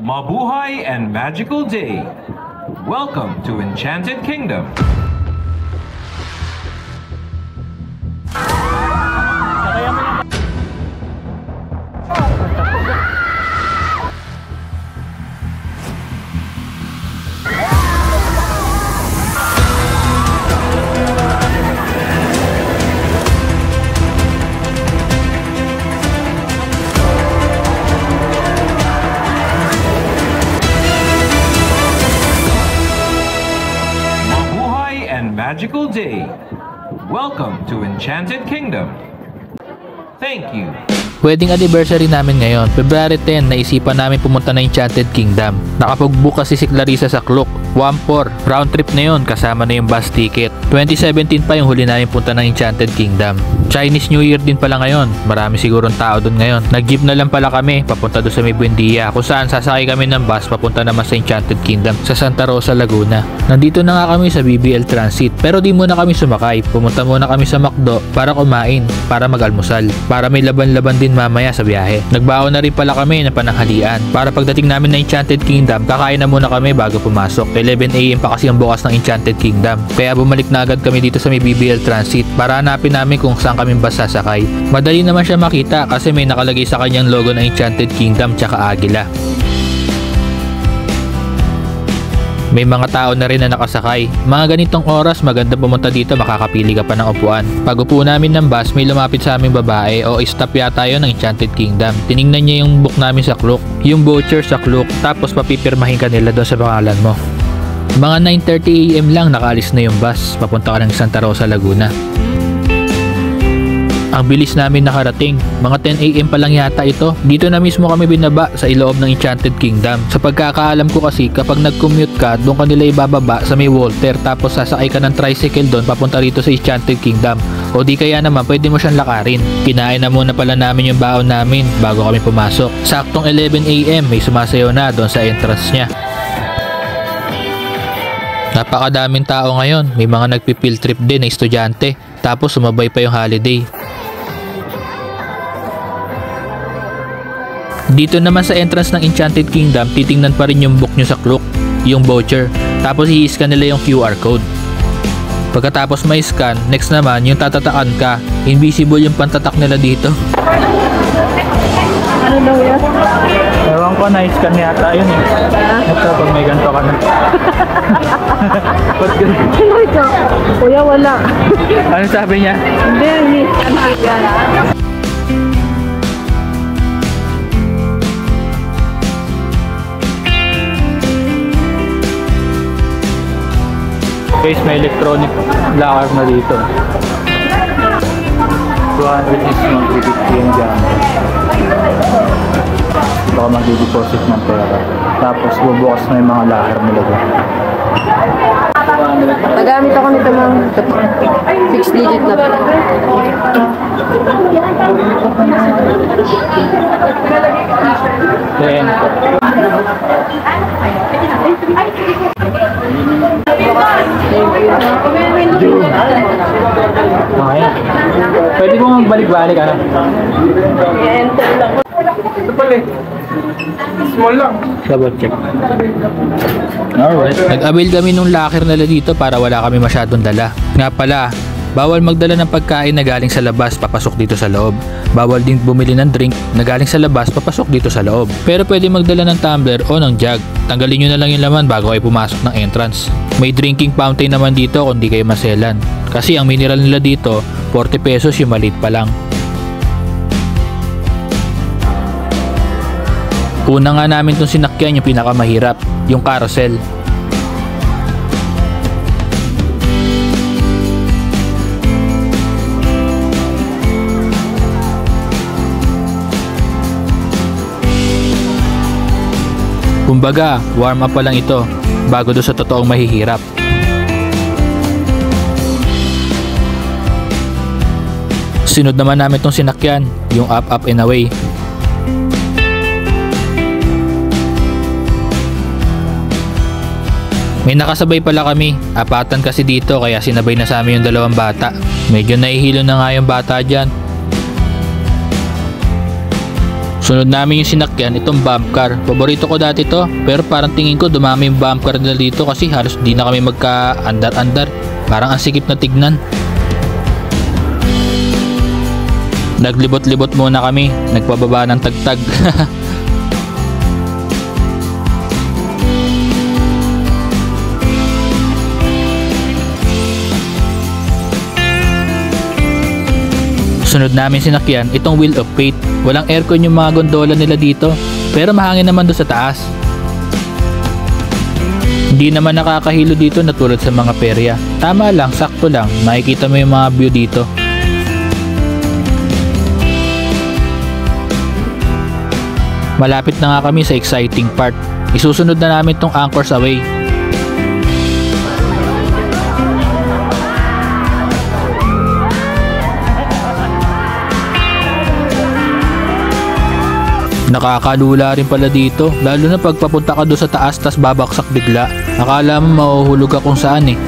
Mabuhay and magical day. Welcome to Enchanted Kingdom. Magical day. Welcome to Enchanted Kingdom. Thank you. Wedding anniversary namin ngayon, February 10, naisipan namin pumunta na Enchanted Kingdom. Nakapag-book kasi si Clarissa sa Klook. 1-4, round trip na yun, kasama na yung bus ticket. 2017 pa yung huli namin punta ng Enchanted Kingdom. Chinese New Year din pala ngayon, marami sigurong tao doon ngayon. Nag-jeep na lang pala kami, papunta doon sa May Buendia, kung saan sasakay kami ng bus papunta naman sa Enchanted Kingdom sa Santa Rosa, Laguna. Nandito na nga kami sa BBL Transit, pero di muna kami sumakay. Pumunta muna kami sa McDo para kumain, para mag-almusal, para may laban-laban din mamaya sa biyahe. Nagbaon na rin pala kami ng pananghalian. Para pagdating namin ng Enchanted Kingdom, kakain na muna kami bago pumasok. 11 AM pa kasi ang bukas ng Enchanted Kingdom. Kaya bumalik na agad kami dito sa may BBL Transit para hanapin namin kung saan kami bus sasakay. Madali naman siya makita kasi may nakalagay sa kanyang logo ng Enchanted Kingdom tsaka agila. May mga tao na rin na nakasakay. Mga ganitong oras, maganda pumunta dito, makakapili ka pa ng upuan. Pag upo namin ng bus, may lumapit sa aming babae o stop yata yun ng Enchanted Kingdom. Tiningnan niya yung book namin sa Klook, yung voucher sa Klook, tapos papipirmahin ka nila doon sa pangalan mo. Mga 9:30 AM lang nakaalis na yung bus, papunta ka ng Santa Rosa, Laguna. Ang bilis namin nakarating, mga 10 AM pa lang yata ito. Dito na mismo kami binaba sa iloob ng Enchanted Kingdom. Sa pagkakaalam ko kasi, kapag nag-commute ka, doon ka nila ibababa sa may Walter, tapos sasakay ka ng tricycle doon papunta rito sa Enchanted Kingdom. O di kaya naman, pwede mo siyang lakarin. Kinain na muna pala namin yung baon namin bago kami pumasok. Saktong 11 AM, may sumasayaw na doon sa entrance niya. Napakadaming tao ngayon, may mga nagpi-field trip din na estudyante, tapos sumabay pa yung holiday. Dito naman sa entrance ng Enchanted Kingdom, titingnan pa rin yung book nyo sa Klook, yung voucher, tapos i-scan nila yung QR code. Pagkatapos may scan, next naman yung tatatakan ka, invisible yung pantatak nila dito. Ano daw yan? Ewan ko, na-scan yata yun eh. Ito, pag may ganito ka na. Ba't ganito? Ano ito? Kuya, wala. Ano sabi niya? Hindi, ano yan? Guys, may electronic locker na dito. 200 is mag-50 yung dyan. Dito ka mag-deposit ng pera. Tapos bubukas na yung mga locker nila dyan. Nagamit ako nito mga 6 digit na. Then, okay. Pwede mo magbalik-balik ano? I-enter lang. Ito pala eh. Small lang. Double check. Alright. Nag-avail kami nung locker nila dito para wala kami masyadong dala. Nga pala, bawal magdala ng pagkain na galing sa labas papasok dito sa loob. Bawal din bumili ng drink na galing sa labas papasok dito sa loob. Pero pwede magdala ng tumbler o ng jug. Tanggalin nyo na lang yung laman bago kayo pumasok ng entrance. May drinking fountain naman dito kung di kayo maselan. Kasi ang mineral nila dito, 40 pesos yung maliit pa lang. Una nga namin itong sinakyan yung pinakamahirap, yung carousel. Kumbaga, warm up pa lang ito bago doon sa totoong mahihirap. Sunod naman namin itong sinakyan, yung up and away. May nakasabay pala kami, apatan kasi dito kaya sinabay na sa amin yung dalawang bata. Medyo nahihilo na nga yung bata dyan. Sunod namin yung sinakyan, itong bump car. Paborito ko dati to, pero parang tingin ko dumami yung bump car nila dito kasi halos di na kami magka-andar-andar. Parang ang sikip na tignan. Naglibot-libot muna kami, nagpababa ng tagtag. Sunod namin sinakyan, itong Wheel of Fate. Walang aircon yung mga gondola nila dito, pero mahangin naman doon sa taas. Hindi naman nakakahilo dito na tulad sa mga perya. Tama lang, sakto lang, makikita mo yung mga view dito. Malapit na nga kami sa exciting part. Isusunod na namin tong Anchors Away. Nakakalula rin pala dito, lalo na pagpapunta ka doon sa taas tas babaksak bigla. Akala mo mahuhulog ka kung saan eh.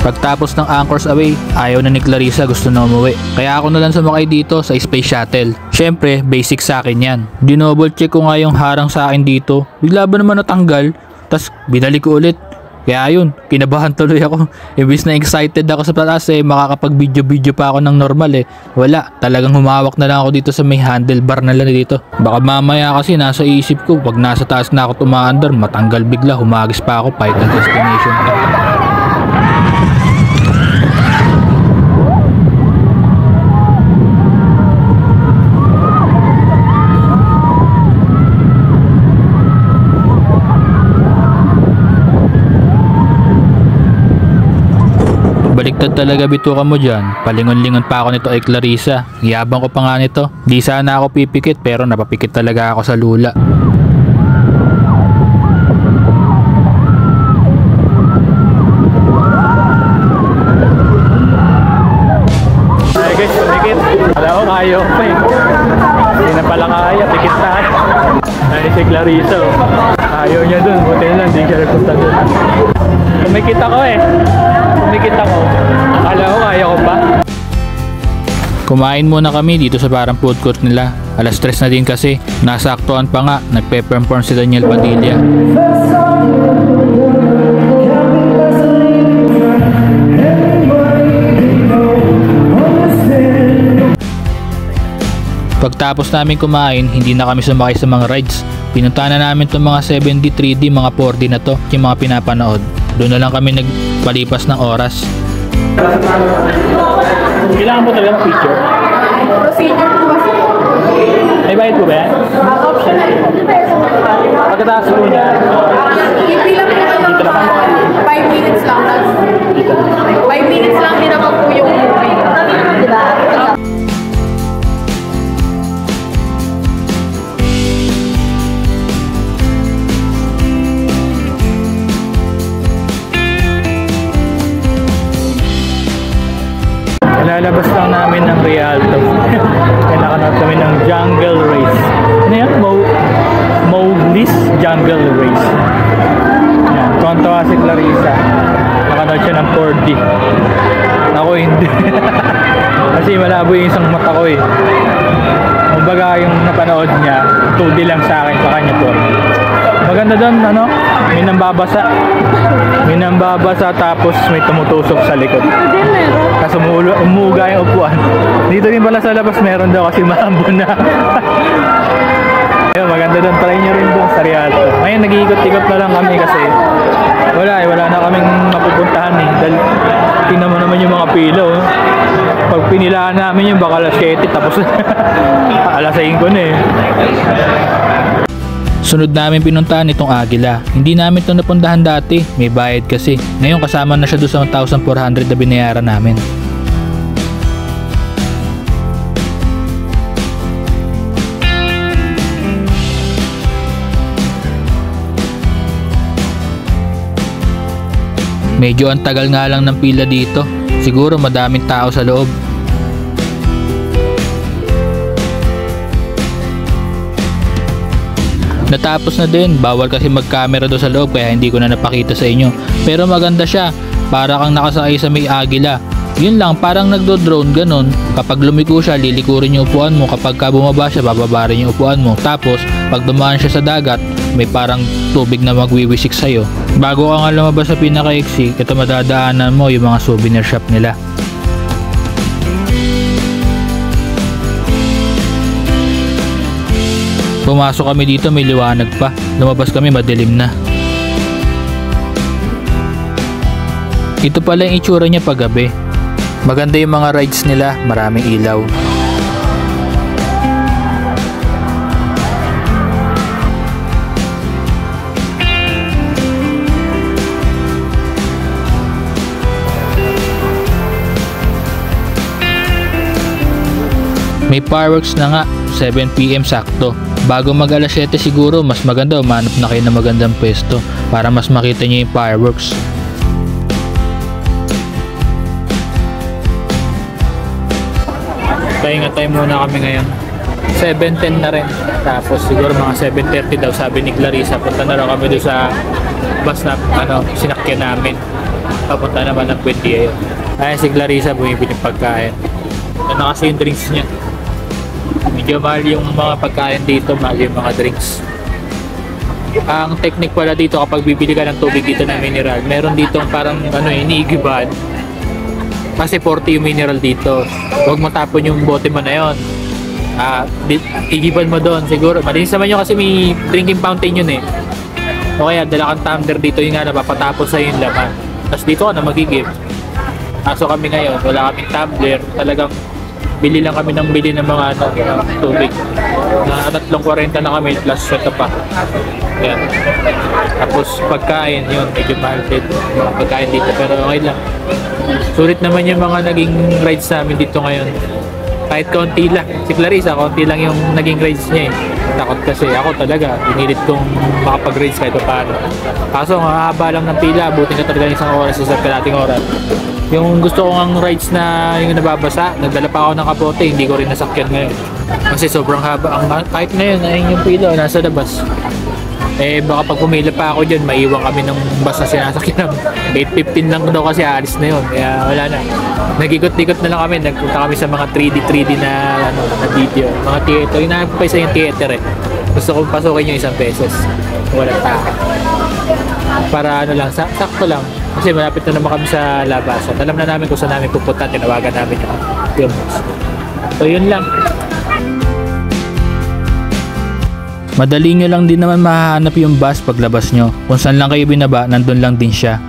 Pagtapos ng Anchors Away, ayaw na ni Clarissa, gusto na umuwi. Kaya ako na lang sumakay dito sa Space Shuttle. Syempre, basic sa akin yan. Dinouble check ko nga yung harang sa akin dito. Bigla ba naman natanggal? Tas binalik ko ulit. Kaya yun, kinabahan tuloy ako. Imbis na excited ako sa taas eh, makakapag-video pa ako ng normal eh. Wala, talagang humawak na lang ako dito sa may handlebar na lang dito. Baka mamaya kasi nasa isip ko, pag nasa taas na ako tumaandar, matanggal bigla, humagis pa ako, Final Destination. Baliktad talaga bituka mo dyan. Palingon-lingon pa ako nito kay Clarissa. Yabang ko pa nga nito. Di sana ako pipikit pero napapikit talaga ako sa lula. Ay guys, pikit. Wala ko kayo pa eh. Hindi na pala kaya, pikit na. Ay si Clarissa. Ayaw niya dun. Buti na lang, di siya nagpunta dun. Kumikit ako eh. Kumikit ako. Alam ko, kaya ko pa. Kumain muna kami dito sa parang food court nila. Alas 3 na din kasi. Nasaktuan pa nga. Nagpe-perform si Daniel Padilla. Pagtapos namin kumain, hindi na kami sumakay sa mga rides. Pinuntahan na namin itong mga 7D, 3D, mga 4D na to. Yung mga pinapanood. Doon na lang kami nagpalipas ng oras. Kailangan mo talaga mag-picture? Procedure po kasi. May bayad po ba yan? Option. Pagkataas po niya. Hindi lang po naman 5 minutes lang. 5 minutes lang din naman po yung movie. Diba? Lalabas lang namin ng Rialto. Kailangan kami ng Jungle Race. Ano yan? Mowgli's Jungle Race. Yan. Kontawa si Clarissa. Nakanood siya ng 4D. Ako hindi. Kasi malabo yung isang mata ko eh. Kumbaga yung napanood niya, 2D lang sa akin, sa kanya 4D. Maganda doon, ano? May nambabasa. May nambabasa tapos may tumutusok sa likod. Ito din meron. Kasi umuga yung upuan. Dito din pala sa labas meron daw kasi maambon na. Ayun, maganda doon. Try nyo rin doon sa Rialto. Ngayon nag-iikot-ikot na lang kami kasi wala na kaming mapupuntahan eh. Dahil tingnan mo naman yung mga pilo. Pag pinilaan namin yung baka alas 7 tapos alas 5 na eh. Sunod namin pinuntahan itong Agila. Hindi namin ito napuntahan dati, may bayad kasi. Ngayon kasama na siya doon sa 1,400 na binayaran namin. Medyo ang tagal nga lang ng pila dito. Siguro madaming tao sa loob. Natapos na din, bawal kasi mag-camera doon sa loob kaya hindi ko na napakita sa inyo. Pero maganda siya, para kang nakasakay sa may Agila. Yun lang, parang nagdo-drone ganun. Kapag lumiko siya, lilikurin yung upuan mo. Kapag ka bumaba siya, bababa rin yung upuan mo. Tapos, pag dumaan siya sa dagat, may parang tubig na magwiwisik sa'yo. Bago ka nga lumabas sa pinaka-exit, ito madadaanan mo yung mga souvenir shop nila. Pumasok kami dito, may liwanag pa. Lumabas kami, madilim na. Ito pala yung itsura niya paggabi. Maganda yung mga rides nila, maraming ilaw. May fireworks na nga, 7 PM sakto. Bago mag alas 7 siguro, mas maganda umanap na kayo ng magandang pwesto para mas makita niyo yung fireworks. Tayo muna kami ngayon. 7:10 na rin. Tapos siguro mga 7:30 daw sabi ni Clarissa. Punta na raw kami doon sa bus na sinakyan namin. Papunta naman ng Buendia yun. Ay si Clarissa bumibili pagkain. Ito na kasi yung drinks niya. Medyo mahal yung mga pagkain dito, mahal yung mga drinks. Ang technique pala dito kapag bibili ka ng tubig dito na mineral, meron dito parang iniigiban. Kasi 40 yung mineral dito. Huwag mo tapon yung bote mo na yun. Igiban mo doon siguro. Malinis naman yun kasi may drinking fountain yun eh. O kaya dala kang tumbler dito yung nga napapatapon sa yung laman. Tapos dito ka na magigib. Kaso kami ngayon, wala kaming tumbler. Talagang bili lang kami ng bili ng mga ng tubig. Na 3.40 na kami plus ito pa. Yan. Tapos pagkain yun, medyo mahal din. Pagkain dito pero okay lang. Sulit naman yung mga naging rides namin dito ngayon. Kahit konti lang. Si Clarissa, konti lang yung naging rides niya eh. Takot kasi ako talaga. Pinilit kong makapag-rides kahit paano. Kaso ang haba lang ng pila. Buti na talaga isang oras sa kalating oras. Yung gusto kong ang rides na yung nababasa, nagdala pa ako ng kapote, hindi ko rin nasakyan ngayon. Kasi sobrang haba. Kahit ngayon, ayun yung pila, nasa labas. Eh baka pag pumila pa ako dyan, maiwan kami ng bus na sinasakyan. 8:15 lang daw kasi alis na yun. Kaya wala na. Nag-ikot-ikot na lang kami. Nagpunta kami sa mga 3D na video. Mga theater. Hinahanap ko pa isa yung theater eh. Gusto kong pasukin yung 1 pesos. Walang tao. Para sakto lang. Kasi malapit na naman kami sa labasan. Alam na namin kung saan namin pupunta. Tinawagan namin yung bus. So yun lang. Madali nyo lang din naman mahahanap yung bus paglabas nyo. Kung saan lang kayo binaba, nandun lang din siya.